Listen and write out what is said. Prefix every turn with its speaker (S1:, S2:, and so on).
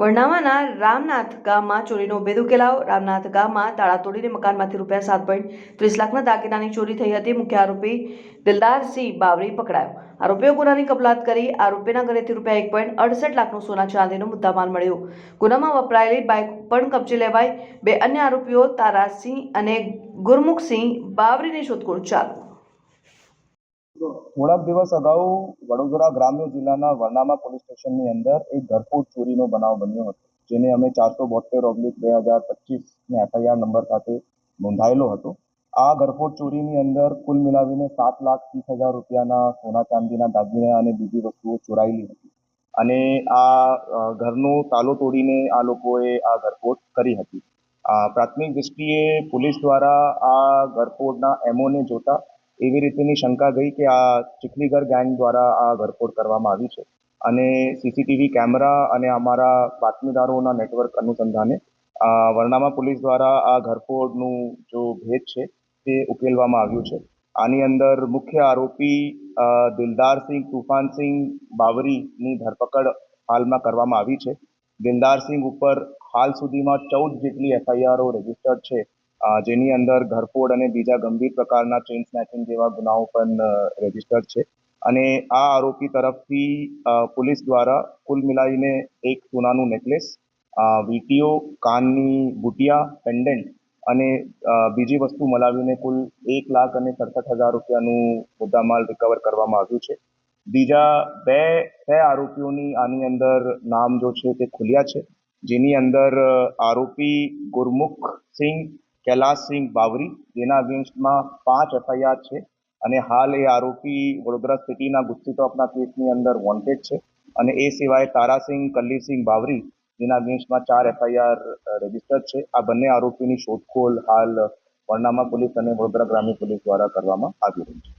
S1: વરનામાના રામનાથ ગામમાં ચોરીનો ભેદ ઉકેલાયો। રામનાથ ગામમાં તાળા તોડીને મકાનમાંથી ₹7.30 લાખના દાગીનાની ચોરી થઈ હતી। મુખ્ય આરોપી દિલદારસિંહ બાવરી પકડાયો। આરોપીઓ ગુનાની કબૂલાત કરી આરોપીના ઘરેથી ₹1.68 લાખનું સોના ચાંદીનો મુદ્દામાલ મળ્યો। ગુનામાં વપરાયેલી બાઇક પણ કબજે લેવાઈ। બે અન્ય આરોપીઓ તારાસિંહ અને ગુરમુખસિંહ બાવરીની શોધખોળ ચાલુ।
S2: થોડાક દિવસ અગાઉ વડોદરા ગ્રામ્ય જિલ્લાના વરનામા પોલીસ સ્ટેશનની અંદર એક ઘરફોડ ચોરીનો બનાવ બન્યો હતો, જેને અમે 472/2025 FIR નંબર સાથે નોંધાયેલો હતો। આ ઘરફોડ ચોરીની અંદર કુલ મિલાવીને ₹7,30,000 સોના ચાંદીના દાગીના અને બીજી વસ્તુઓ ચોરાયેલી હતી અને આ ઘરનો તાલો તોડીને આ લોકોએ આ ઘરફોડ કરી હતી। પ્રાથમિક દૃષ્ટિએ પોલીસ દ્વારા આ ઘરફોડના એમઓને જોતા એવી રીતની શંકા ગઈ કે આ ચીખલીગર ગેંગ દ્વારા આ ઘરફોડ કરવામાં આવી છે અને સીસીટીવી કેમેરા અને અમારા બાતમીદારોના નેટવર્ક અનુસંધાને વરનામા પોલીસ દ્વારા આ ઘરફોડનું જો ભેદ છે તે ઉકેલવામાં આવ્યું છે। આની અંદર મુખ્ય આરોપી દિલદારસિંહ તુફાનસિંહ બાવરીની ધરપકડ હાલમાં કરવામાં આવી છે। દિલદારસિંહ ઉપર હાલ સુધીમાં 14 જેટલી FIRઓ રજીસ્ટર્ડ છે, જેની અંદર ઘરફોડ અને બીજા ગંભીર પ્રકારના ચેઇન સ્નેચિંગ જેવા ગુનાઓ પણ રજીસ્ટર્ડ છે અને આ આરોપી તરફથી પોલીસ દ્વારા કુલ મિલાવીને એક સોનાનું નેકલેસ, વીટીઓ, કાનની બુટિયા, પેન્ડન્ટ અને બીજી વસ્તુ મલાવીને કુલ ₹1,67,000નું મુદ્દામાલ રિકવર કરવામાં આવ્યું છે। બીજા બે આરોપીઓની આની અંદર નામ જો છે તે ખુલ્યા છે, જેની અંદર આરોપી ગુરમુખસિંહ કૈલાસસિંહ બાવરી, જેના અગેન્સ્ટમાં 5 FIR છે અને હાલ એ આરોપી વડોદરા સિટીના ગુસ્સીટોકના કેસની અંદર વોન્ટેડ છે અને એ સિવાય તારાસિંહ કલ્લીસિંહ બાવરી, જેના અગેન્સ્ટમાં 4 FIR રજીસ્ટર્ડ છે। આ બંને આરોપીની શોધખોળ હાલ વરનામા પોલીસ અને વડોદરા ગ્રામ્ય પોલીસ દ્વારા કરવામાં આવી રહી છે।